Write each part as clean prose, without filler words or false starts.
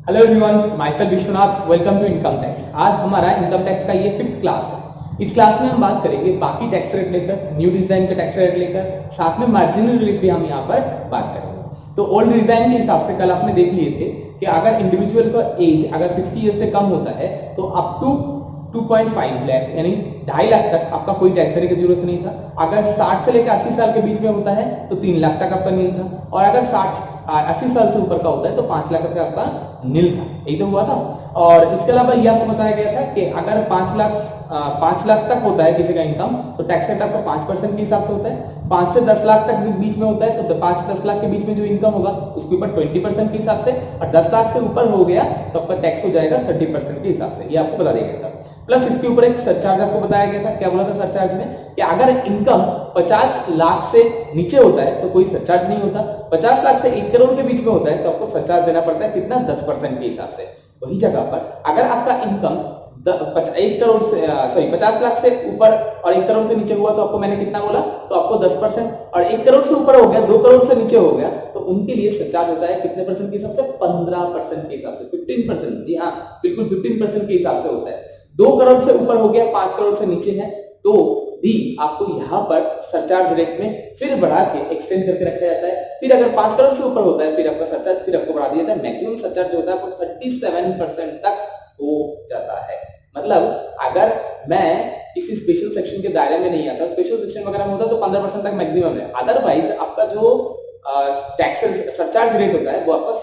Hello everyone, myself Vishwanath. Welcome to income tax. आज हमारा income tax का ये 5th क्लास है। इस क्लास में हम बात करेंगे बाकी टैक्स रेट लेकर, न्यू डिजाइन का टैक्स रेट लेकर, साथ में मार्जिनल रेट भी हम यहाँ पर बात करेंगे। तो ओल्ड डिजाइन के हिसाब से कल आपने देख लिए थे कि अगर इंडिविजुअल का एज अगर 60 ईयर से कम होता है तो अप टू 2.5 लाख यानी 2.5 लाख तक आपका कोई टैक्स देने की जरूरत नहीं था। अगर 60 से लेकर 80 साल के बीच में होता है तो 3 लाख तक आपका नील था, और अगर 80 साल से ऊपर का होता है तो 5 लाख तक आपका नील था। यही तो हुआ था। और इसके अलावा ये आपको बताया गया था कि अगर 5 लाख तक होता है किसी का इनकम तो टैक्स रेट आपका 5% के हिसाब से होता है। 5 से 10 लाख तक बीच में होता है तो 5 से 10 लाख के बीच में जो इनकम होगा उसके ऊपर 20% के हिसाब से, और 10 लाख से ऊपर हो गया तो आपका टैक्स हो जाएगा 30% के हिसाब से। ये आपको बता दिया गया था। प्लस इसके ऊपर एक सरचार्ज आपको बताया गया था। क्या बोला था सरचार्ज में कि अगर इनकम 50 लाख से नीचे होता है तो कोई सरचार्ज नहीं होता। 50 लाख से 1 करोड़ के बीच में होता है तो आपको सरचार्ज देना पड़ता है। कितना? 10% के हिसाब से। वही जगह पर अगर आपका इनकम 1 करोड़ से 50 लाख से ऊपर और 1 करोड़ से नीचे हुआ तो आपको मैंने कितना बोला? तो आपको 10%। और 1 करोड़ से ऊपर हो गया, 2 करोड़ से नीचे हो गया तो उनके लिए सरचार्ज होता है कितने परसेंट के हिसाब से? 15% के हिसाब से, 15%। जी हाँ, बिल्कुल 15% के हिसाब से होता है। 2 करोड़ से ऊपर हो गया, 5 करोड़ से नीचे है तो भी आपको यहाँ पर सरचार्ज रेट में फिर बढ़ा के एक्सटेंड करके रखा जाता है। फिर अगर 5 करोड़ से ऊपर होता है फिर आपका सरचार्ज फिर आपको बढ़ा दिया जाता है। मैक्सिमम सरचार्ज जो होता है आपको 37% तक हो जाता है। मतलब अगर मैं किसी स्पेशल सेक्शन के दायरे में नहीं आता, स्पेशल सेक्शन वगैरह में होता तो 15% तक मैक्सिमम है। अदरवाइज आपका जो टैक्स सरचार्ज रेट होता है वो आपका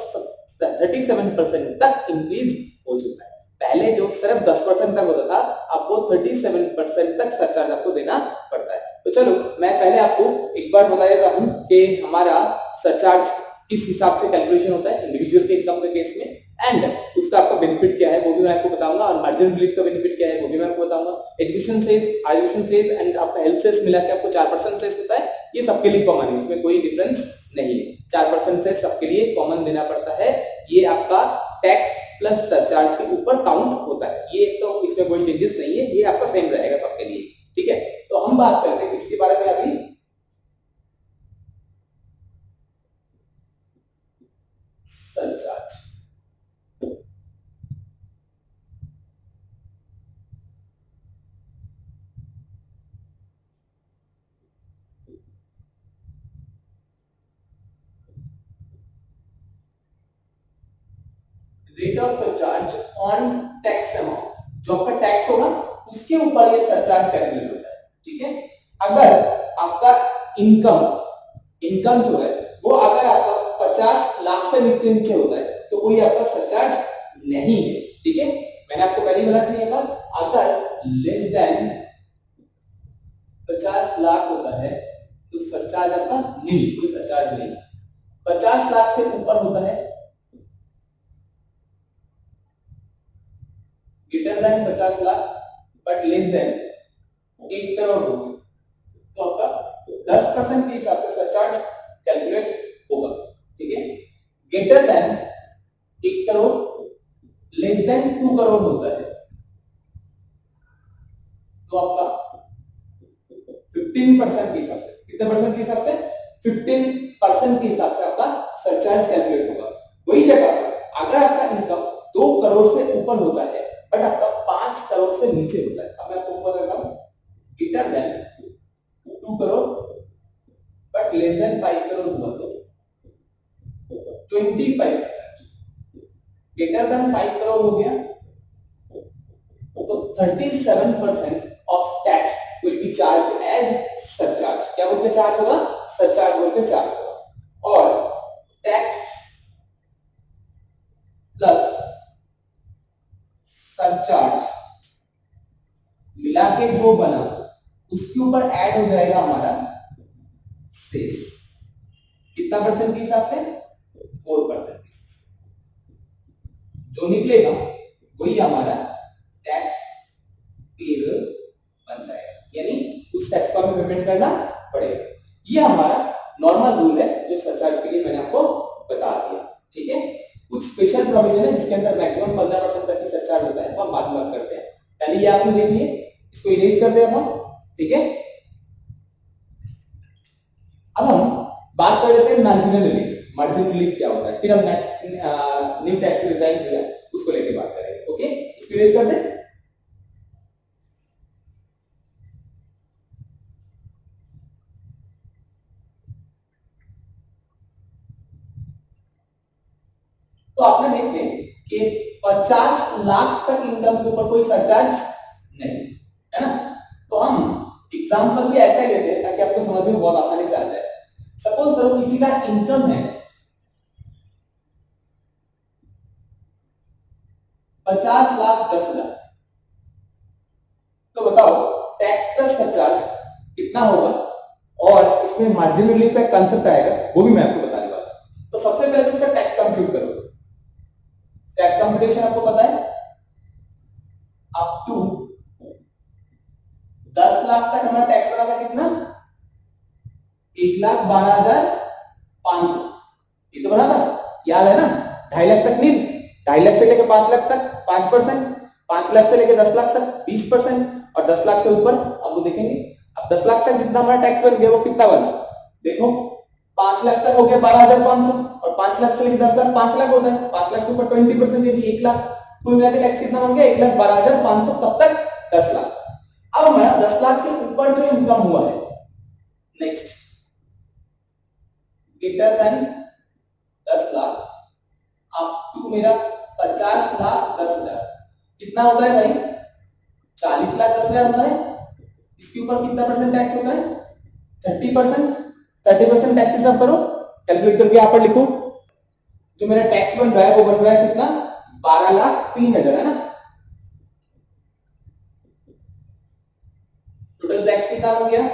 37% तक इंक्रीज हो चुका है। पहले जो सिर्फ 10% तक होता था, आपको 37% तक सरचार्ज आपको देना पड़ता है। तो चलो मैं पहले आपको एक बार बता देता हूं कि हमारा सरचार्ज किस हिसाब से कैलकुलेशन होता है इंडिविजुअल के इनकम के केस में, एंड उसका आपका बेनिफिट क्या है वो भी मैं आपको बताऊंगा, और मार्जिनल रिलीफ का बेनिफिट क्या है वो भी मैं आपको बताऊंगा। एजुकेशन सेस एंड आपका हेल्थ सेस मिला के आपको 4% सेस होता है। ये सबके लिए कॉमन है, इसमें कोई डिफरेंस नहीं है। 4% सेस सबके लिए कॉमन देना पड़ता है। ये आपका टैक्स प्लस सरचार्ज के ऊपर काउंट होता है। ये तो इसमें कोई चेंजेस नहीं है, ये आपका सेम रहेगा सबके लिए। ठीक है, तो हम बात करते हैं इसके बारे में अभी। Surcharge rate of surcharge on tax amount, जो आपका टैक्स होगा उसके ऊपर ये सरचार्ज कैलकुलेट होता है। ठीक है, अगर आपका इनकम जो है वो अगर आपका 50 लाख से नीचे होता है तो कोई आपका सरचार्ज नहीं है। ठीक है, मैंने आपको पहले ही बोला था ये बात। अगर लेस देन 50 लाख होता है तो सरचार्ज आपका नहीं, कोई सरचार्ज नहीं। 50 लाख से ऊपर होता है, greater than 50 lakh but less than 1 crore हो तो आपका 10% के हिसाब से सरचार्ज कैलकुलेट होगा। ठीक है, greater than 1 crore less than 2 crore होता है तो आपका 15% के हिसाब से, कितने परसेंट के हिसाब से? 15% के हिसाब से आपका सरचार्ज कैलकुलेट होगा। वही जगह पर अगर आपका इनकम 2 करोड़ से ऊपर होता है बट आपका 5 करोड़ से नीचे होता है, अब मैं आपको बता देता हूं, greater than 2 crore but less than 5 crore हुआ तो 25%, ग्रेटर देन 5 करोड़ हो गया तो 37% of tax will be charge as surcharge. क्या बोल के चार्ज होगा? सरचार्ज बोल के चार्ज होगा। और टैक्स प्लस सरचार्ज मिला के जो बना उसके ऊपर ऐड हो जाएगा हमारा सेस। कितना परसेंट के हिसाब से? 4% के हिसाब से। जो निकलेगा वही हमारा टैक्स पेबल बन जाएगा, यानी उस टैक्स को हमें पेमेंट करना पड़ेगा। ये हमारा नॉर्मल रूल है जो सरचार्ज के लिए मैंने आपको बता दिया। ठीक है, कुछ स्पेशल प्रोविजन है जिसके अंदर मैक्सिमम 15% तक की सरचार्ज होता है, वो हम बाद में बात करते हैं। पहले ये आपने देख लिए, इसको इरेज कर दे हम। ठीक है, अब हम बात कर लेते हैं मार्जिनल रिलीफ। मार्जिन रिलीफ क्या होता है, फिर हम नेक्स्ट न्यू टैक्स डिजाइन जो है उसको लेके बात करेंगे। ओके, इसको रेज कर दे। तो आपने देख लिया कि 50 लाख तक इनकम के ऊपर कोई सरचार्ज नहीं है ना। तो हम एग्जांपल भी ऐसा ही लेते हैं ताकि आपको समझ में बहुत आसानी से आ जाए। सपोज करो किसी का इनकम है 50,10,00,000, तो बताओ टैक्स प्लस सरचार्ज कितना होगा, और इसमें मार्जिन रिलीफ का कंसेप्ट आएगा, वो भी मैं आपको बताने वाला हूं। तो सबसे पहले तो इसका टैक्स कंप्यूट करो। टैक्स कंप्यूटेशन आपको पता है, अप टू 10 लाख तक हमारा टैक्स बना था कितना, 1,12,500। ये तो बना था, याद है ना। 2.5 लाख तक नहीं, 2.5 लाख से लेकर 5 लाख तक 5%, 5 लाख से लेकर 10 लाख तक 20%, और 10 लाख से ऊपर अब वो देखेंगे। अब 10 लाख तक जितना हमारा टैक्स बन गया वो कितना बना, देखो 5 लाख तक हो गया 12,500, और 5 लाख से लेकर 10 लाख 5 लाख होता है, 5 लाख के ऊपर 20% यानी 1 लाख, कुल मिला के टैक्स कितना बन गया 1,12,500, कब तक 10 लाख। अब हमारा 10 लाख के ऊपर जो इनकम हुआ है, next greater than 10 lakh up to मेरा 50,10,000 कितना होता है भाई, 40,10,000 होता है। इसके ऊपर कितना परसेंट टैक्स होता है, 30%। 30% टैक्स हिसाब करो, कैलकुलेट करके यहाँ पर लिखो। जो मेरा टैक्स बन रहा है वो बन रहा है कितना, 12,03,000 है ना। टोटल टैक्स कितना बन गया,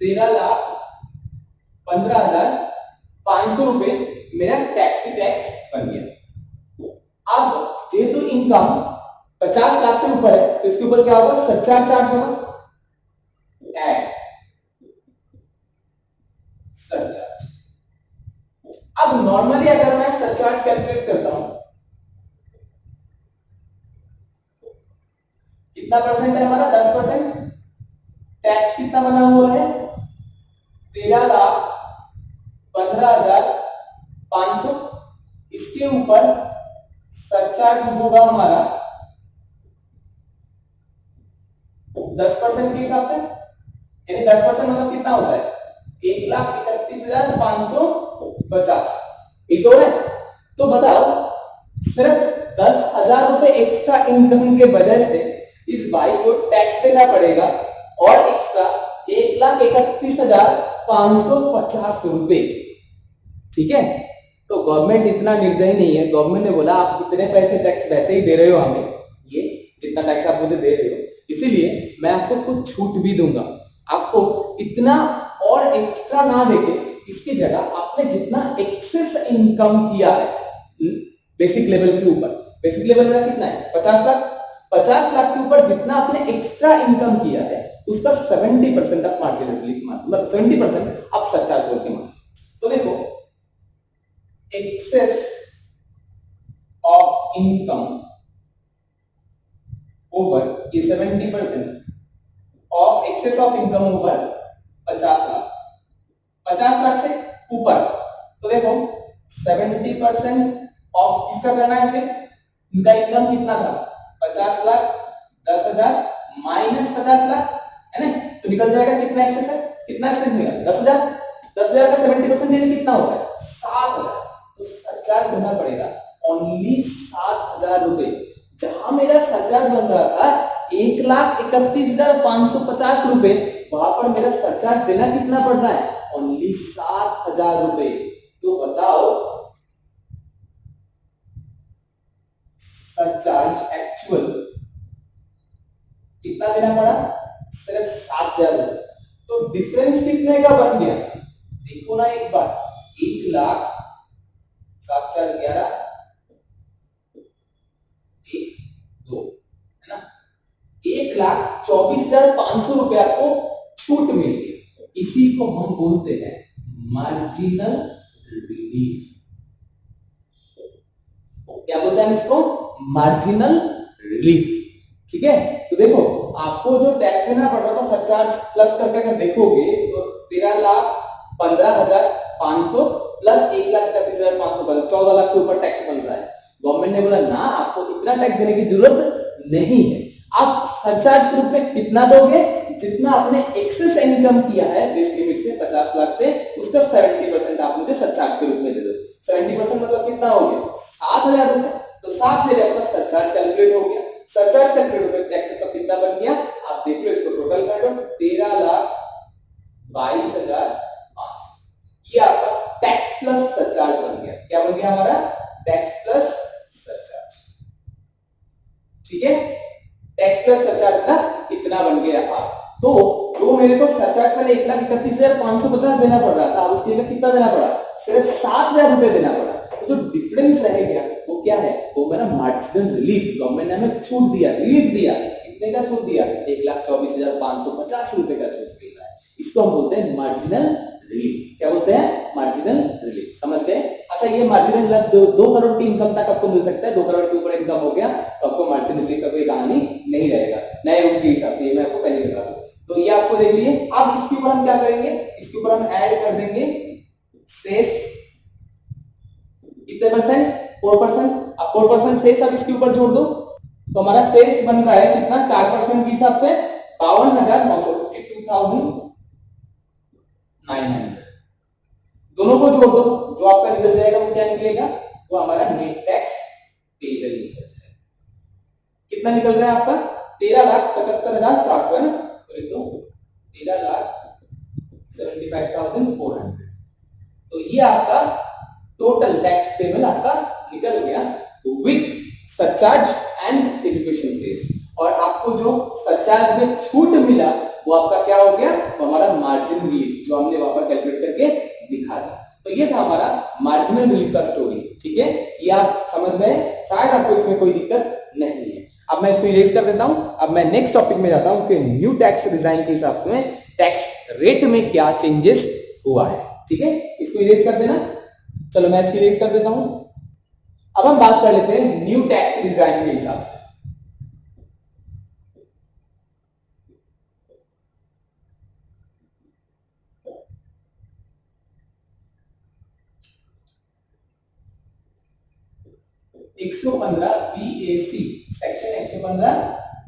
13,15,500 रुपए मेरा टैक्सी टैक्स बन गया। अब जेहेतु इनकम 50 लाख से ऊपर है तो इसके ऊपर क्या होगा, सरचार्ज चार्ज होगा, एड सरचार्ज। अब नॉर्मली अगर मैं सरचार्ज कैलकुलेट करता हूं, कितना परसेंट है हमारा, 10%। टैक्स कितना बना हुआ है, 13,15,500। इसके ऊपर सरचार्ज होगा हमारा 10% के हिसाब से, यानी 10% मतलब कितना होता है, 1,31,550। एक तो है। तो बताओ सिर्फ 10,000 रुपए एक्स्ट्रा इनकम के वजह से इस भाई को टैक्स देना पड़ेगा, और एक्स्ट्रा 1,31,550 रुपए। ठीक है, तो गवर्नमेंट इतना निर्दयी नहीं है। गवर्नमेंट ने बोला आप इतने पैसे टैक्स वैसे ही दे रहे हो हमें, ये जितना टैक्स आप मुझे दे रहे हो, इसीलिए मैं आपको कुछ छूट भी दूंगा। आपको इतना और एक्स्ट्रा ना देके इसकी जगह आपने जितना एक्सेस इनकम किया है बेसिक लेवल के ऊपर, बेसिक लेवल में कितना है 50 लाख, 50 लाख के ऊपर जितना आपने एक्स्ट्रा इनकम किया है उसका 70% आप मार्जिन रिलीफ मान, मतलब 70% आप सरचार्ज करके मान। तो देखो एक्सेस ऑफ इनकम ओवर ये 70% of excess of income over 50 lakh, 50 lakh से ऊपर। तो देखो 70% ऑफ किसका करना है, फिर इनका इनकम कितना था 50 लाख 10,000 माइनस 50 लाख है ना, तो निकल जाएगा कितना एक्सेस है, कितना एक्सेस निकला 10,000। 10,000 का 70% यानी कितना होता है 7,000। तो सरचार्ज देना पड़ेगा ओनली 7,000 रुपए। जहां मेरा सरचार्ज बन रहा था 1,31,550 रुपए, वहां पर मेरा सरचार्ज देना कितना पड़ रहा है, ओनली 7,000 रुपए। तो बताओ सरचार्ज एक्चुअल कितना देना पड़ा, सिर्फ 7,000 रुपए। तो डिफरेंस कितने का बन गया, देखो ना एक बार, 1,07,411 2 है ना, 1,24,500 रुपए आपको छूट मिल गई। इसी को हम बोलते हैं मार्जिनल रिलीफ। क्या बोलते हैं इसको, मार्जिनल रिलीफ। ठीक है, तो देखो आपको जो टैक्स देना पड़ रहा था सरचार्ज प्लस करके अगर देखोगे तो 13,15,000 500 प्लस 1,31,500 14 लाख से ऊपर टैक्स बन रहा है। गवर्नमेंट ने बोला ना आपको इतना टैक्स देने की जरूरत नहीं है, आप सरचार्ज के रूप में कितना दोगे, जितना आपने एक्सेस इनकम किया है बेस लिमिट से 50 लाख से, उसका 70% आप मुझे सरचार्ज के रूप में दे दो। 70% मतलब कितना हो गया 7,000 रुपए। तो 7,000 आपका सरचार्ज कैलकुलेट हो गया। सरचार्ज कैलकुलेट हो गया, टैक्स का कितना बन गया आप देख लो, इसको टोटल कर दो 13,22,500। ये आपका टैक्स प्लस सरचार्ज बन गया। क्या बन गया हमारा टैक्स प्लस सरचार्ज। ठीक है, टैक्स प्लस सरचार्ज का इतना बन गया आप। तो जो मेरे को सरचार्ज पहले 1,31,550 देना पड़ रहा था, अब उसके लिए कितना देना पड़ा, सिर्फ 7,000 रुपए देना पड़ा। तो जो डिफरेंस रह गया वो क्या है, वो मेरा मार्जिनल रिलीफ। गवर्नमेंट ने हमें छूट दिया, रिलीफ दिया। कितने का छूट दिया, 1,24,550 रुपए का छूट मिल रहा है। इसको हम बोलते हैं मार्जिनल रिलीफ। क्या बोलते हैं, मार्जिनल रिलीफ। समझ गए। अच्छा, ये मार्जिनल रिलीफ 2 करोड़ की इनकम तक आपको मिल सकता है। 2 करोड़ के ऊपर इनकम हो गया तो आपको मार्जिनल रिलीफ का कोई कहानी नहीं रहेगा नए रूल के हिसाब से। ये मैं आपको पहले बता दूं। तो ये आपको देख लिए। अब इसके ऊपर हम क्या करेंगे, इसके ऊपर हम ऐड कर देंगे सेस। कितने परसेंट, 4%। अब 4% सेस अब इसके ऊपर जोड़ दो तो हमारा सेस बन रहा है कितना, 4% के हिसाब से 52,900, 52,900। दोनों को जोड़ दो, जो आपका निकल जाएगा वो क्या निकलेगा, वो हमारा नेट टैक्स पेबल निकल जाएगा। कितना निकल रहा है आपका, 13,75,400 है ना, तो 13,75,400। तो ये आपका टोटल टैक्स पेबल आपका निकल गया with surcharge and education cess. और आपको जो सरचार्ज में छूट मिला वो आपका क्या हो गया, वो हमारा मार्जिन रिलीफ, जो हमने वहां पर कैलकुलेट करके दिखा दिया। तो ये था हमारा मार्जिनल रिलीफ का स्टोरी। ठीक है, ये आप समझ गए, शायद आपको इसमें कोई दिक्कत नहीं है। अब मैं इसको इरेज कर देता हूं। अब मैं नेक्स्ट टॉपिक में जाता हूं कि न्यू टैक्स डिजाइन के हिसाब से टैक्स रेट में क्या चेंजेस हुआ है। ठीक है, इसको इरेज कर देना। चलो मैं इसको इरेज कर देता हूं। अब हम बात कर लेते हैं न्यू टैक्स डिजाइन के हिसाब से। एक 115 बीएसी, सेक्शन 115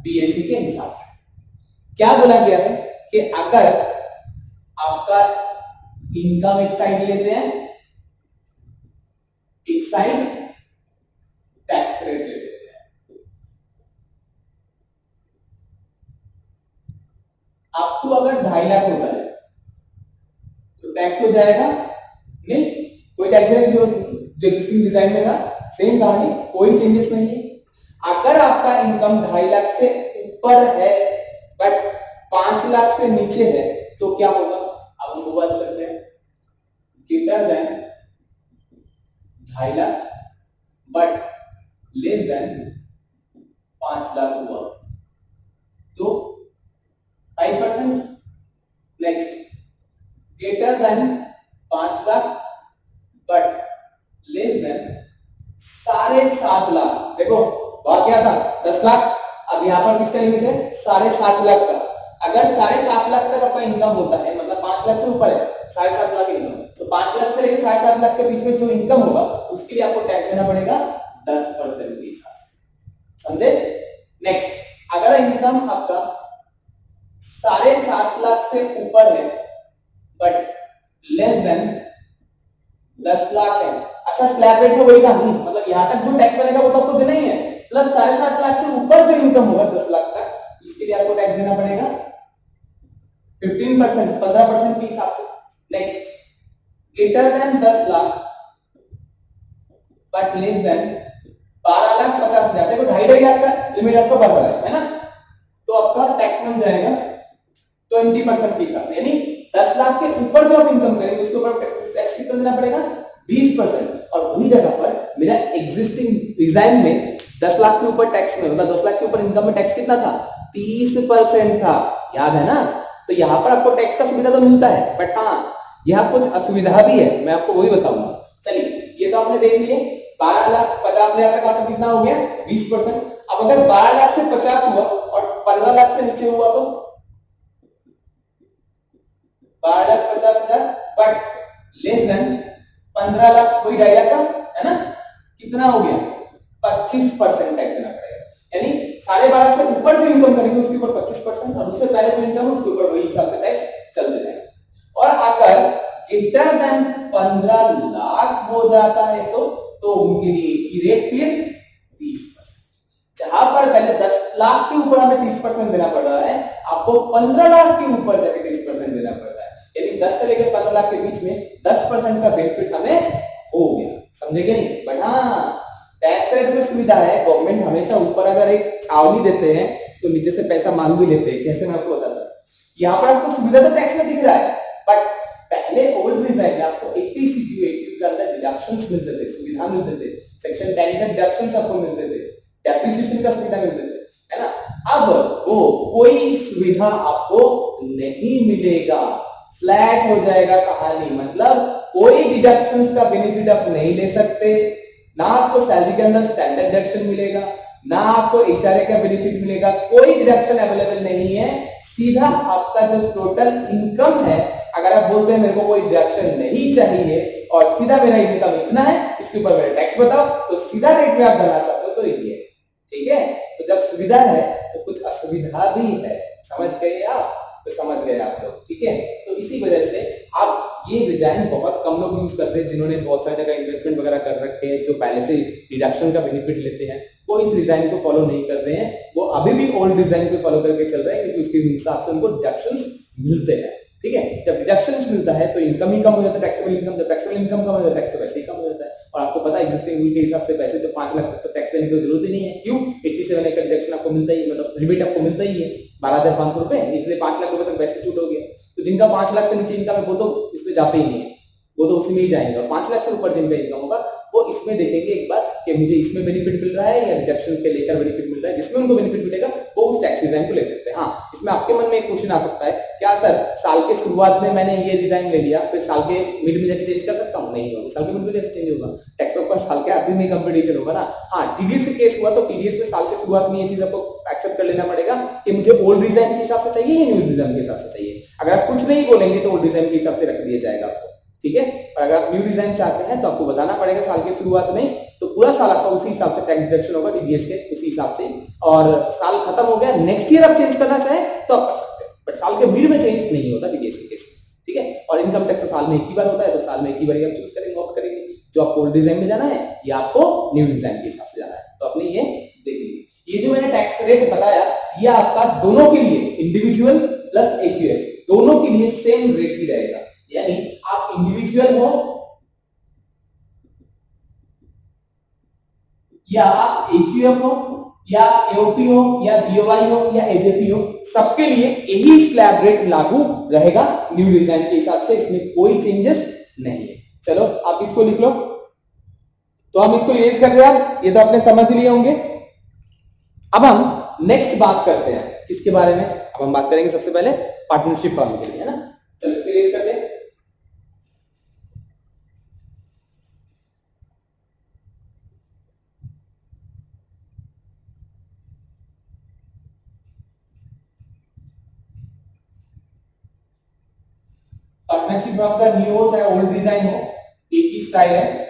बीएसी के हिसाब से क्या बोला गया है कि अगर आपका इनकम एक साइड लेते हैं, एक साइड टैक्स रेट लेते हैं, आपको अगर 2.5 लाख होता है तो टैक्स हो जाएगा नहीं, कोई टैक्स देने की जरूरत नहीं, जो एग्जिस्टिंग डिजाइन में था सेम कहानी, कोई चेंजेस नहीं है। अगर आपका इनकम 2.5 लाख से ऊपर है बट 5 लाख से नीचे है तो क्या होगा, अब हम बात करते हैं। Greater than 2.5 lakh but less than 5 lakh हुआ तो 5%। Next, greater then 5 lakh but less than 7.5 lakh. देखो बात क्या था, 10 लाख, अब यहां पर किसका लिमिट है, 7.5 लाख का। अगर 7.5 लाख तक आपका इनकम होता है, मतलब 5 लाख से ऊपर है 7.5 लाख इनकम, तो 5 लाख से लेकर 7.5 लाख के बीच में जो इनकम होगा उसके लिए आपको टैक्स देना पड़ेगा 10% के हिसाब से। समझे। नेक्स्ट, अगर इनकम आपका 7.5 लाख से ऊपर है बट लेस देन 10 लाख है, अच्छा स्लैब रेट में वही कहानी, मतलब यहां तक जो टैक्स बनेगा वो तो आपको देना ही है, प्लस 7.5 लाख से ऊपर जो इनकम होगा 10 लाख तक उसके लिए आपको टैक्स देना पड़ेगा 15%, 15% के हिसाब से। Next, greater than 10 lakh but less than 12,50,000, देखो 2.5 लाख का लिमिट आपको बढ़ रहा है ना, तो आपका टैक्स बन जाएगा 20% के हिसाब से, यानी 10 लाख के ऊपर जो आप इनकम करेंगे उसके ऊपर टैक्स कितना देना पड़ेगा 20%। और वही जगह पर मेरा एग्जिस्टिंग डिजाइन में 10 लाख के ऊपर टैक्स में, मतलब 10 लाख के ऊपर इनकम में टैक्स कितना था, 30% था, याद है ना। तो यहां पर आपको टैक्स का सुविधा तो मिलता है बट हाँ यहाँ कुछ असुविधा भी है, मैं आपको वही बताऊंगा। चलिए ये तो आपने देख लिए, 12,50,000 तक आपका कितना हो गया 20%। अब अगर 12 लाख से 50 हुआ और 15 लाख से नीचे हुआ तो 12,50,000 बट लेस देन 15 लाख, कोई 2.5 लाख का है ना, कितना हो गया 25% टैक्स देना पड़ेगा। यानी 12.5 से ऊपर जो इनकम करेंगे उसके ऊपर 25% और उससे पहले जो इनकम है उसके ऊपर वही हिसाब से टैक्स चलते जाएगा। और अगर ग्रेटर देन 15 लाख हो जाता है तो उनके लिए की रेट फिर 30%। जहां पर पहले 10 लाख के ऊपर हमें 30% देना पड़ रहा है, आपको 15 लाख के ऊपर जाके 30% देना पड़ रहा है। यानी 10 से लेकर 15 लाख के बीच में 10% का बेनिफिट हमें हो गया, समझेंगे नहीं। बट हाँ, टैक्स रेट में सुविधा है, गवर्नमेंट हमेशा ऊपर अगर एक छावनी देते हैं तो नीचे से पैसा मांग भी लेते हैं। कैसे, मैं आपको बताता हूँ। यहाँ पर आपको सुविधा तो टैक्स में दिख रहा है, बट पहले ओल्ड डिजाइन में आपको 80 सीटीयू 80 के अंदर डिडक्शंस मिलते थे, सुविधा मिलते थे, सेक्शन 10 का डिडक्शंस आपको मिलते थे, डेप्रिसिएशन का सुविधा मिलते थे, है ना। अब वो कोई सुविधा आपको नहीं मिलेगा, फ्लैट हो जाएगा कहानी। मतलब कोई डिडक्शंस का बेनिफिट आप नहीं ले सकते, ना आपको सैलरी के अंदर स्टैंडर्ड डिडक्शन मिलेगा, ना आपको एचआरए का बेनिफिट मिलेगा, कोई डिडक्शन अवेलेबल नहीं है। सीधा आपका जो टोटल इनकम है, अगर आप बोलते हैं मेरे को कोई डिडक्शन नहीं चाहिए और सीधा मेरा इनकम इतना है, इसके ऊपर मेरा टैक्स बताओ, तो सीधा रेट में आप डालना चाहते हो तो ये है, ठीक है। तो जब सुविधा है तो कुछ असुविधा भी है, समझ गए आप, तो समझ गए आप लोग, ठीक है। तो इसी वजह से आप ये डिजाइन बहुत कम लोग यूज करते हैं, जिन्होंने बहुत सारी जगह इन्वेस्टमेंट वगैरह कर रखे हैं, जो पहले से डिडक्शन का बेनिफिट लेते हैं, वो इस डिजाइन को फॉलो नहीं कर रहे हैं। वो अभी भी ओल्ड डिजाइन को फॉलो करके चल रहे हैं, क्योंकि उसके हिसाब से उनको डिडक्शंस मिलते हैं, ठीक है। जब डिडक्शंस मिलता है तो इनकम ही कम हो जाता है, टैक्सेबल इनकम। जब टैक्सेबल इनकम कम हो जाता है, टैक्स तो वैसे ही कम हो जाता है। और आपको पता है एग्जिस्टिंग रूल के हिसाब से वैसे तो 5 लाख तक तो टैक्स देने की जरूरत ही नहीं है। क्यों? 87 का डिडक्शन आपको मिलता ही, मतलब लिमिट आपको मिलता ही है 12,500 रुपए, इसलिए 5 लाख रुपए तक वैसे छूट हो गया। तो जिनका 5 लाख से नीचे इनकम है वो तो इसमें जाते ही नहीं है, वो तो उसी में ही जाएंगे। और 5 लाख से ऊपर जिनका इनकम होगा वो इसमें देखेंगे एक बार कि मुझे इसमें बेनिफिट मिल रहा है या डिडक्शन के लेकर बेनिफिट मिल रहा है, जिसमें उनको बेनिफिट मिलेगा वो उस टैक्स डिजाइन को ले सकते हैं। हाँ, इसमें आपके मन में एक क्वेश्चन आ सकता है, क्या सर साल के शुरुआत में मैंने ये डिजाइन ले लिया, फिर साल के मिड में जाके चेंज कर सकता हूँ? नहीं होगा। साल के मिड में कैसे चेंज होगा? टैक्स ऑफ कोर्स साल के आखिर में कंपटीशन होगा ना। हाँ, टीडीएस के केस हुआ तो टीडीएस में साल के शुरुआत में ये चीज आपको एक्सेप्ट कर लेना पड़ेगा कि मुझे ओल्ड डिजाइन के हिसाब से चाहिए या न्यू डिजाइन के हिसाब से चाहिए। अगर आप कुछ नहीं बोलेंगे तो ओल्ड डिजाइन के हिसाब से रख दिया जाएगा आपको, ठीक है। और अगर आप न्यू डिजाइन चाहते हैं तो आपको बताना पड़ेगा साल के शुरुआत में, तो पूरा साल आपका उसी हिसाब से टैक्स डिडक्शन होगा टीडीएस के उसी हिसाब से। और साल खत्म हो गया, नेक्स्ट ईयर आप चेंज करना चाहें तो आप कर सकते हैं, बट साल के मिड में चेंज नहीं होता टीडीएस के केस, ठीक है। और इनकम टैक्स तो साल में एक ही बार होता है, तो साल में एक ही बार हम चूज करेंगे, ऑप्ट करेंगे जो आपको ओल्ड डिजाइन में जाना है या आपको न्यू डिजाइन के हिसाब से जाना है। तो अपने ये देख लीजिए, ये जो मैंने टैक्स रेट बताया ये आपका दोनों के लिए, इंडिविजुअल प्लस एचयूएफ दोनों के लिए सेम रेट ही रहेगा। यानी आप इंडिविजुअल हो या आप एचयूएफ हो या एओपी हो या बीओवाई हो या एजेपी हो, सबके लिए यही स्लैब रेट लागू रहेगा न्यू डिजाइन के हिसाब से, इसमें कोई चेंजेस नहीं है। चलो आप इसको लिख लो, तो हम इसको यूज करते हैं, ये तो आपने समझ लिए होंगे। अब हम नेक्स्ट बात करते हैं किसके बारे में? अब हम बात करेंगे सबसे पहले पार्टनरशिप फर्म के लिए, है ना। चलो इसको यूज करते हैं। पार्टनरशिप फर्म का न्यू हो चाहे ओल्ड डिजाइन हो, एक ही स्टाइल है।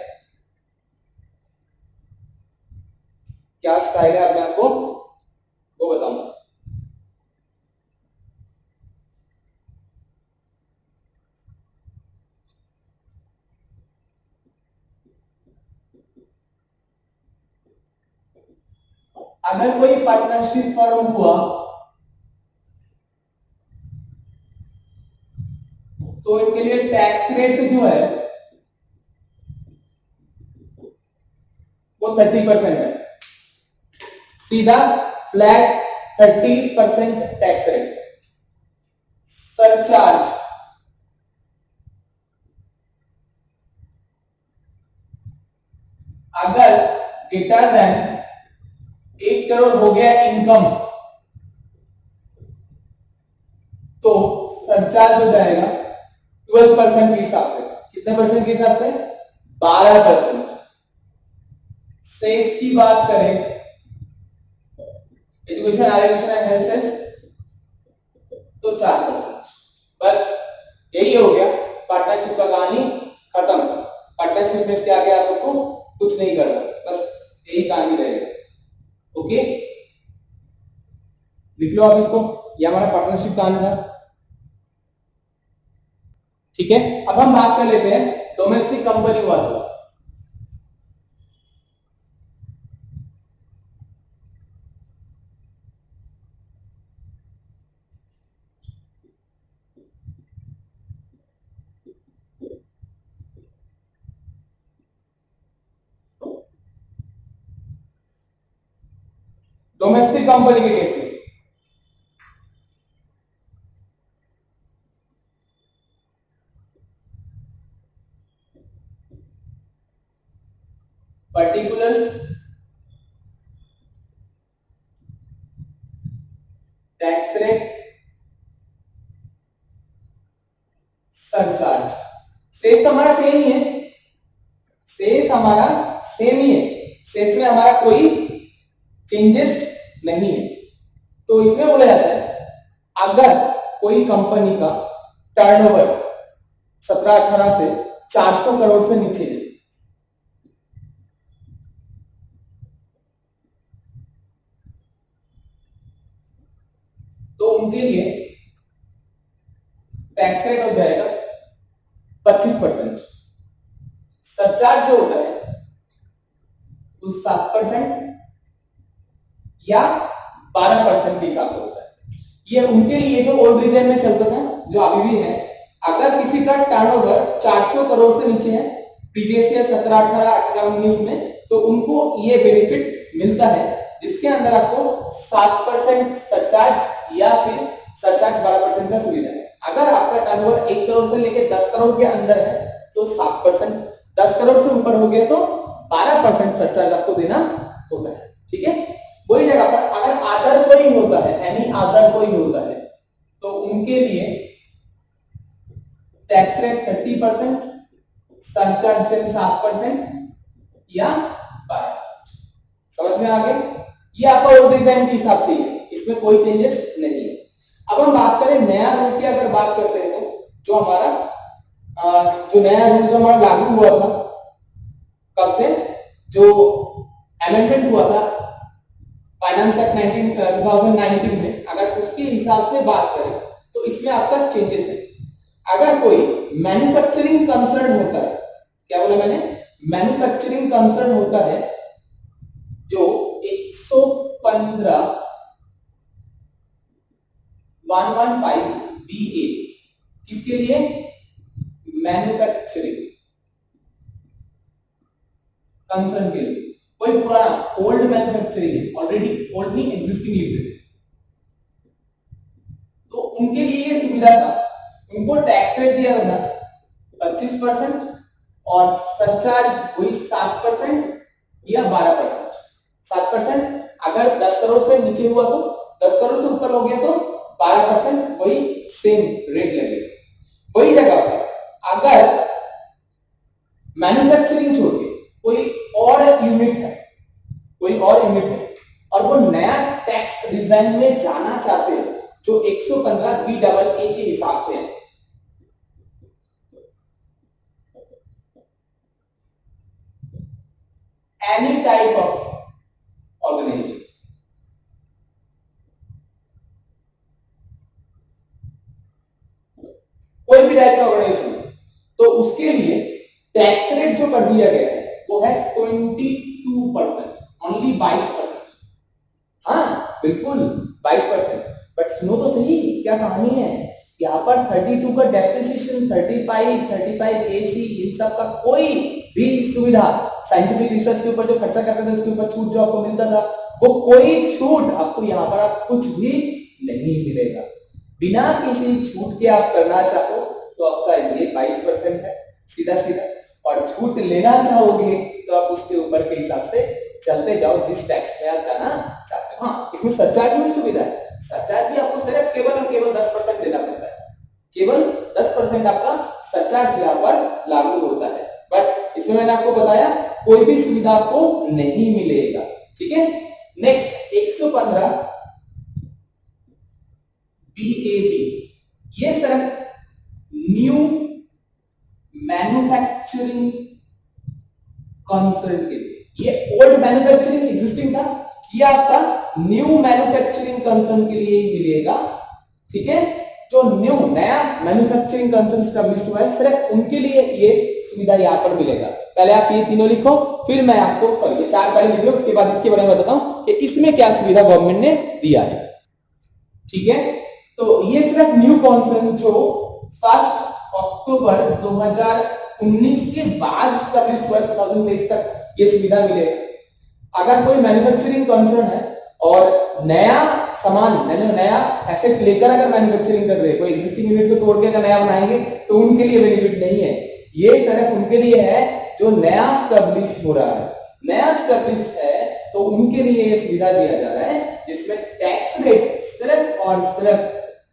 क्या स्टाइल है अब मैं आपको वो बताऊंगा। अगर कोई पार्टनरशिप फर्म हुआ तो इनके लिए टैक्स रेट जो है वो 30% है, सीधा फ्लैट 30% टैक्स रेट। सरचार्ज अगर ग्रेटर देन 1 करोड़ हो गया इनकम तो सरचार्ज हो जाएगा 12% के हिसाब से। कितने परसेंट के हिसाब से? 12%। सेस की बात करें, education education and health cess तो 4%। बस यही हो गया पार्टनरशिप का कहानी खत्म। पार्टनरशिप में इसके आगे आप लोग को कुछ नहीं करना, बस यही कहानी रहेगा। ओके, लिख लो आप इसको, ये हमारा पार्टनरशिप कहानी था। ठीक है, अब हम बात कर लेते हैं डोमेस्टिक कंपनी हुआ था। डोमेस्टिक कंपनी के केस में पर्टिकुलर्स, टैक्स रेट, सरचार्ज। शेष तो हमारा सेम ही है, शेष हमारा सेम ही है, शेष में हमारा कोई चेंजेस नहीं है। तो इसमें बोला जाता है अगर कोई कंपनी का टर्नओवर 17-18 से 400 करोड़ से नीचे है, तो उनके लिए टैक्स रेट हो जाएगा 25%। सरचार्ज जो होता है वो 7% या 12% के हिसाब से होता है। ये उनके लिए जो ओल्ड रीजन में चलता था, जो अभी भी है, अगर किसी का टर्नओवर 400 करोड़ से नीचे है प्रीवियस ईयर 17-18, 18-19 में, तो उनको ये बेनिफिट मिलता है जिसके अंदर आपको 7% सरचार्ज या फिर सरचार्ज 12% का सुविधा है। अगर आपका टर्नओवर 1 करोड़ से लेकर 10 करोड़ के अंदर है तो 7%, 10 करोड़ से ऊपर हो गया तो 12% सरचार्ज आपको देना होता है। ठीक है, वही जगह पर अगर अदर कोई होता है, एनी अदर कोई होता है, तो उनके लिए टैक्स रेट 30%, सरचार्ज से 7% या 12%। समझ में आ गया? ये आपका ओल्ड डिजाइन के हिसाब से है, इसमें कोई चेंजेस नहीं है। अब हम बात करें नया रूल की, अगर बात करते हैं तो जो हमारा जो नया रूल जो हमारा लागू हुआ था कब से, जो अमेंडमेंट हुआ था फाइनेंस एक्ट 2019 में, अगर उसके हिसाब से बात करें तो इसमें आपका चेंजेस है। अगर कोई मैन्युफैक्चरिंग कंसर्न होता है, क्या बोला मैंने, मैन्युफैक्चरिंग कंसर्न होता है जो 115 115 BA, किसके लिए, मैन्युफैक्चरिंग कंसर्न के लिए, कोई पुराना ओल्ड मैन्युफैक्चरिंग है, ऑलरेडी ओल्ड नहीं एग्जिस्टिंग लिमिटेड, तो उनके लिए ये सुविधा था, उनको टैक्स रेट दिया था 25% और सरचार्ज हुई 7% या 12%। 7% अगर 10 करोड़ से नीचे हुआ तो, 10 करोड़ से ऊपर हो गया तो 12%, वही सेम रेट लगेगा। वही जगह पर अगर मैन्युफैक्चरिंग छोड़ के कोई और यूनिट है, कोई और यूनिट है और वो नया टैक्स डिजाइन में जाना चाहते हैं जो 115 BAA के हिसाब से है, एनी टाइप ऑफ ऑर्गेनाइजेशन, कोई भी टाइप का ऑर्गेनाइजेशन, तो उसके लिए टैक्स रेट जो कर दिया गया है वो है 22%, ओनली 22%। हाँ बिल्कुल 22%, बट सुनो तो सही क्या कहानी है। यहाँ पर 32 का डेप्रिसिएशन, 35 AC, इन सब का कोई भी सुविधा, साइंटिफिक रिसर्च के ऊपर जो खर्चा करते थे उसके ऊपर छूट जो आपको मिलता था, वो कोई छूट आपको यहाँ पर आप कुछ भी नहीं मिलेगा। बिना किसी छूट के आप करना चाहो तो आपका ये 22% है सीधा सीधा, और छूट लेना चाहोगे तो आप उसके ऊपर के हिसाब से चलते जाओ जिस टैक्स में आप जाना चाहते हो। हाँ, इसमें सरचार्ज में भी सुविधा है, सरचार्ज भी आपको सिर्फ केवल और केवल 10% देना पड़ता है, केवल 10% आपका सरचार्ज यहाँ पर लागू होता है। बट इसमें मैंने आपको बताया कोई भी सुविधा आपको नहीं मिलेगा। ठीक है, नेक्स्ट 115 BAB, ये सिर्फ न्यू मैन्युफैक्चरिंग कंसर्न के लिए। ये ओल्ड मैन्युफैक्चरिंग एग्जिस्टिंग था, ये आपका न्यू मैन्युफैक्चरिंग कंसर्न के लिए ही मिलेगा। ठीक है, जो न्यू नया मैन्युफैक्चरिंग कंसर्न एस्टैब्लिश्ड हुआ है सिर्फ उनके लिए ये सुविधा यहाँ पर मिलेगा। पहले आप ये तीनों लिखो, फिर मैं आपको सॉरी ये चार पहले लिख लो, उसके बाद इसके बारे में बताता हूं कि इसमें क्या सुविधा गवर्नमेंट ने दिया है। ठीक है, तो ये सिर्फ न्यू कंसर्न जो 1 अक्टूबर 2019 के बाद एस्टैब्लिश्ड हुआ 2023 तक ये सुविधा मिलेगा। अगर कोई मैन्युफैक्चरिंग कंसर्न है और नया सामान नया एसेट लेकर अगर मैन्युफैक्चरिंग कर रहे हैं, कोई एग्जिस्टिंग यूनिट को तोड़ के अगर नया बनाएंगे तो उनके लिए बेनिफिट नहीं है। ये सिर्फ उनके लिए है जो नया एस्टैब्लिश हो रहा है। नया एस्टैब्लिश है तो उनके लिए ये सुविधा दिया जा रहा है जिसमें टैक्स रेट सिर्फ और सिर्फ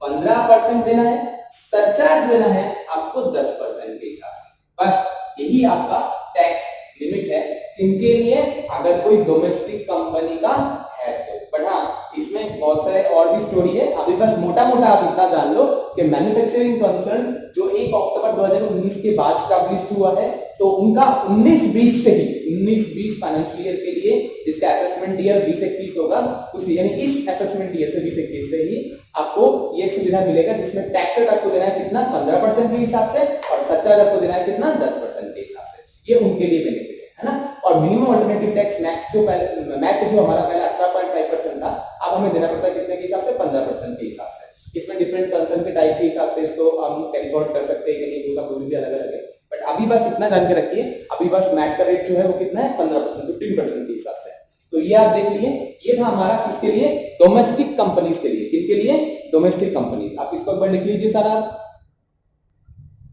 15% देना है, सरचार्ज देना है आपको 10% के हिसाब से। बस यही आपका टैक्स लिमिट है इनके लिए अगर कोई डोमेस्टिक कंपनी का है तो। बट हाँ, इसमें बहुत सारे और भी स्टोरी है, अभी बस मोटा मोटा आप इतना जान लो कि मैन्युफैक्चरिंग कंसर्न जो 1 अक्टूबर 2019 के बाद एस्टैब्लिश्ड हुआ है तो उनका 19-20 से ही 19-20 फाइनेंशियल ईयर के लिए इसका असेसमेंट ईयर 20-21 होगा, उस यानी इस असेसमेंट ईयर से 20-21 से ही आपको ये सुविधा मिलेगा जिसमें टैक्स रेट आपको देना है कितना 15% के हिसाब से और सरचार्ज आपको देना है कितना 10% के हिसाब से। ये उनके लिए बेनिफिट है ना। और मिनिमम अल्टरनेटिव टैक्स मैक्स जो मैट जो हमारा पहले 18.5% था, अब हमें देना पड़ता है कितने के हिसाब से 15% के हिसाब से। इसमें डिफरेंट कंसर्न के टाइप के हिसाब से इसको हम कैरी फॉरवर्ड कर सकते हैं कि नहीं, वो सब रूल भी अलग अलग है। बट अभी बस इतना जान के रखिए, अभी बस मैट का रेट जो है वो कितना है 15%, 15% के हिसाब से। तो ये आप देख लिए, ये था हमारा किसके लिए, डोमेस्टिक कंपनीज के लिए। किनके लिए, डोमेस्टिक कंपनीज। आप इसको एक बार लिख लीजिए सारा।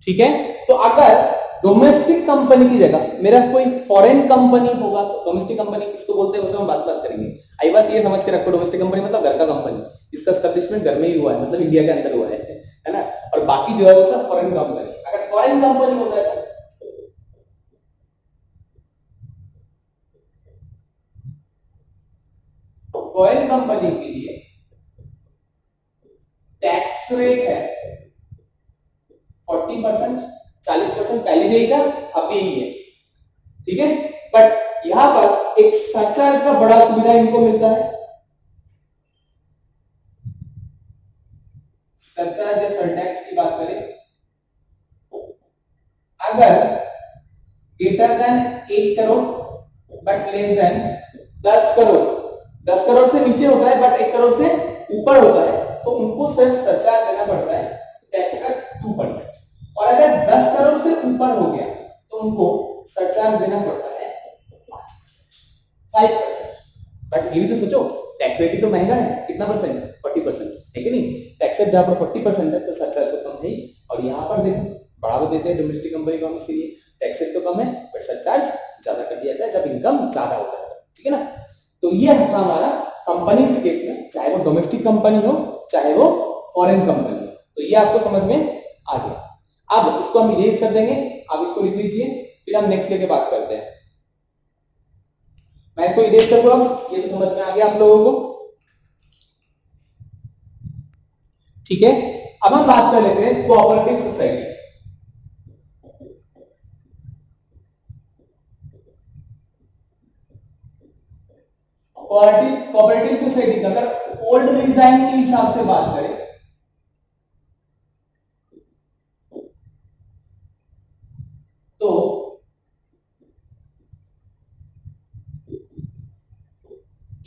ठीक है, तो अगर डोमेस्टिक कंपनी की जगह मेरा कोई फॉरेन कंपनी होगा तो डोमेस्टिक कंपनी किसको बोलते हैं, उसमें हम बात करेंगे। आई बस ये समझ के रखो, डोमेस्टिक कंपनी मतलब घर का कंपनी, इसका एस्टैब्लिशमेंट घर में ही हुआ है, मतलब इंडिया के अंदर हुआ है ना। और बाकी जो है वो सब फॉरेन कंपनी। अगर फॉरेन कंपनी होता है तो फॉरेन कंपनी के लिए टैक्स रेट है 40%, 40% पहले भी था अब भी यही है। ठीक है, बट यहां पर एक सरचार्ज का बड़ा सुविधा इनको मिलता है। सरचार्ज या सरटैक्स की बात करें, अगर greater than 1 crore but less than 10 crore, 10 crore से नीचे होता है बट 1 करोड़ से ऊपर होता है तो उनको सिर्फ सरचार्ज देना पड़ता है टैक्स का 2%। और अगर 10 करोड़ से ऊपर हो गया तो उनको सरचार्ज देना पड़ता है 5%। बट ये भी तो सोचो, टैक्स रेट ही तो महंगा है, कितना परसेंट, 40% है कि नहीं। टैक्स रेट जहां पर 40% है तो सरचार्ज तो कम है ही। और यहाँ पर देखो बढ़ावा देते हैं डोमेस्टिक कंपनी को हम, इसीलिए टैक्स रेट तो कम है बट सरचार्ज ज्यादा कर दिया जाता है जब इनकम ज्यादा होता है। ठीक है ना, तो ये था हमारा कंपनी के केस में, चाहे वो डोमेस्टिक कंपनी हो चाहे वो फॉरेन कंपनी हो। तो ये आपको समझ में आ गया। अब इसको हम इरेज कर देंगे, आप इसको लिख लीजिए, फिर हम नेक्स्ट लेके बात करते हैं। मैं इसको इरेज करूंगा, ये तो समझ में आ गया आप लोगों को। ठीक है, अब हम बात कर लेते हैं कोऑपरेटिव सोसाइटी। कोऑपरेटिव सोसाइटी का अगर ओल्ड डिजाइन के हिसाब से बात करें तो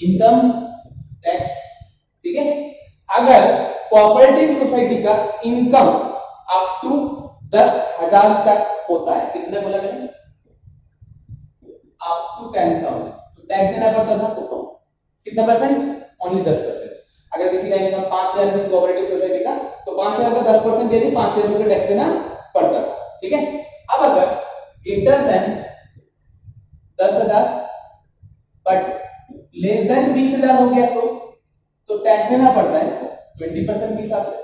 इनकम टैक्स, ठीक है, अगर कोऑपरेटिव सोसाइटी का इनकम अप टू 10,000 तक होता है, कितने बोला मैंने, अप टू 10,000, तो टैक्स देना पड़ता था कितना परसेंट, ओनली 10%। अगर किसी का इनकम 5,000 किसी कोऑपरेटिव सोसाइटी का तो 5,000 का 10% यानी 5,000 रुपये टैक्स देना पड़ता था। ठीक है, अब अगर greater than 10,000 but less than 20,000 हो गया तो टैक्स देना पड़ता है 20% के हिसाब से,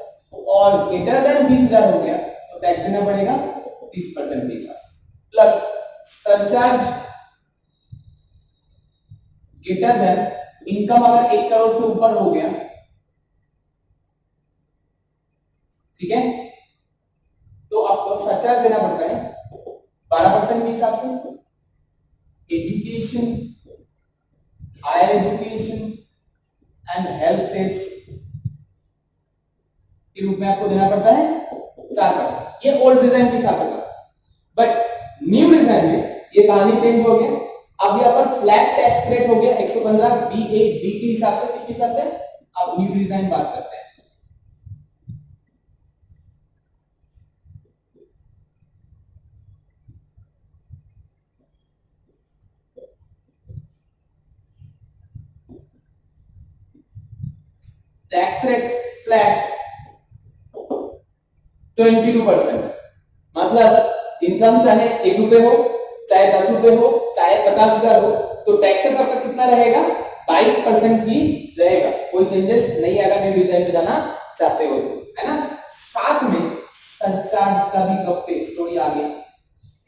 और ग्रेटर देन 20,000 हो गया तो टैक्स देना पड़ेगा 30% के हिसाब से, plus surcharge greater than income अगर 1 करोड़ से ऊपर हो गया, ठीक है, तो आपको सरचार्ज देना पड़ता है education, higher education and health cess के रूप में आपको देना पड़ता है 4%। ये ओल्ड डिजाइन के हिसाब से था, बट न्यू डिजाइन में ये कहानी चेंज हो गया। अब यहाँ पर फ्लैट टैक्स रेट हो गया 115 BAD के हिसाब से। किसके हिसाब से? अब न्यू डिजाइन बात करते हैं। Tax rate flat 22%। मतलब इनकम चाहे 1 रुपए हो, चाहे 10 रुपए हो, चाहे 50,000 हो, तो टैक्स रेट आपका कितना रहेगा? 22% ही रहेगा। कोई चेंजेस नहीं आएगा न्यू डिजाइन पे जाना चाहते हो तो, है ना। साथ में सरचार्ज का भी कब स्टोरी आ गया।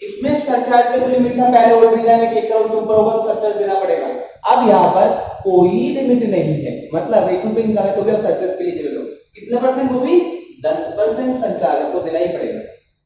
इसमें सरचार्ज का जो लिमिट था पहले ओल्ड डिजाइन में 1 करोड़ से ऊपर होगा तो सरचार्ज देना पड़ेगा। अब यहाँ पर कोई लिमिट नहीं है, मतलब 1 रुपए इनकम है तो भी आप सरचार्ज के लिए दे लो। कितना परसेंट? वो भी 10% सरचार्ज आपको देना ही पड़ेगा।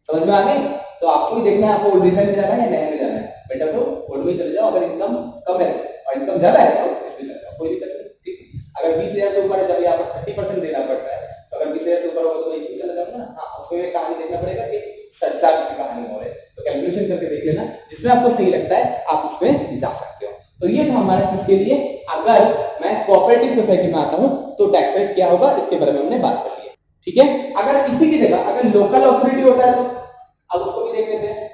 समझ में आ गई? तो आपको भी देखना है आपको ओल्ड डिजाइन में जाना है या नए में जाना है। बेटा तो ओल्ड में चले जाओ अगर इनकम कम है, और इनकम ज्यादा है तो इसमें चले जाओ, कोई दिक्कत नहीं। ठीक, अगर 20,000 से ऊपर है जब यहाँ पर 30% देना पड़ता है, तो अगर 20,000 से ऊपर होगा तो इसमें चले जाओगे ना। हाँ, उसमें कहानी देखना पड़ेगा कि सरचार्ज की कहानी हो रही है, तो कैलकुलेशन करके देख लेना, जिसमें आपको सही लगता है आप उसमें जा सकते हो। तो ये था हमारा किसके लिए, अगर मैं कोऑपरेटिव सोसाइटी में आता हूं तो टैक्स रेट क्या होगा, इसके बारे में हमने बात कर लिया। ठीक है, अगर इसी की जगह अगर लोकल अथॉरिटी होता है तो अब उसको भी देख लेते हैं।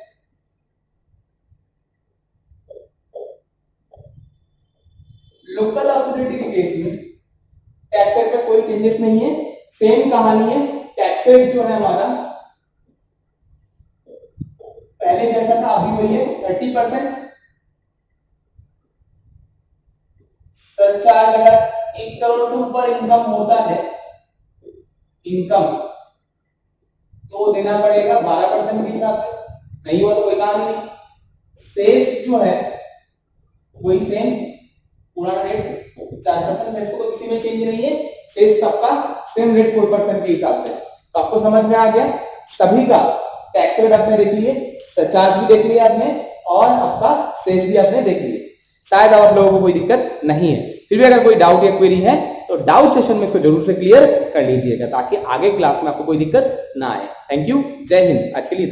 लोकल अथॉरिटी के केस में टैक्स रेट में कोई चेंजेस नहीं है, सेम कहानी है। टैक्स रेट जो है हमारा पहले जैसा था अभी वही है 30%। सरचार्ज अगर 1 करोड़ से ऊपर इनकम होता है, इनकम तो देना पड़ेगा 12% के हिसाब से, नहीं हुआ तो कोई काम नहीं। सेस जो है वही सेम पूरा रेट 4%, सेस को तो किसी में चेंज नहीं है, सेस सबका सेम रेट 4% के हिसाब से। तो आपको समझ में आ गया, सभी का टैक्स रेट आपने देख लिए, सरचार्ज भी देख लिया आपने, और आपका सेस भी आपने देख लिया। शायद आप लोगों को कोई दिक्कत नहीं है। फिर भी अगर कोई डाउट या क्वेरी है तो डाउट सेशन में इसको जरूर से क्लियर कर लीजिएगा, ताकि आगे क्लास में आपको कोई दिक्कत ना आए। थैंक यू, जय हिंद। आज के लिए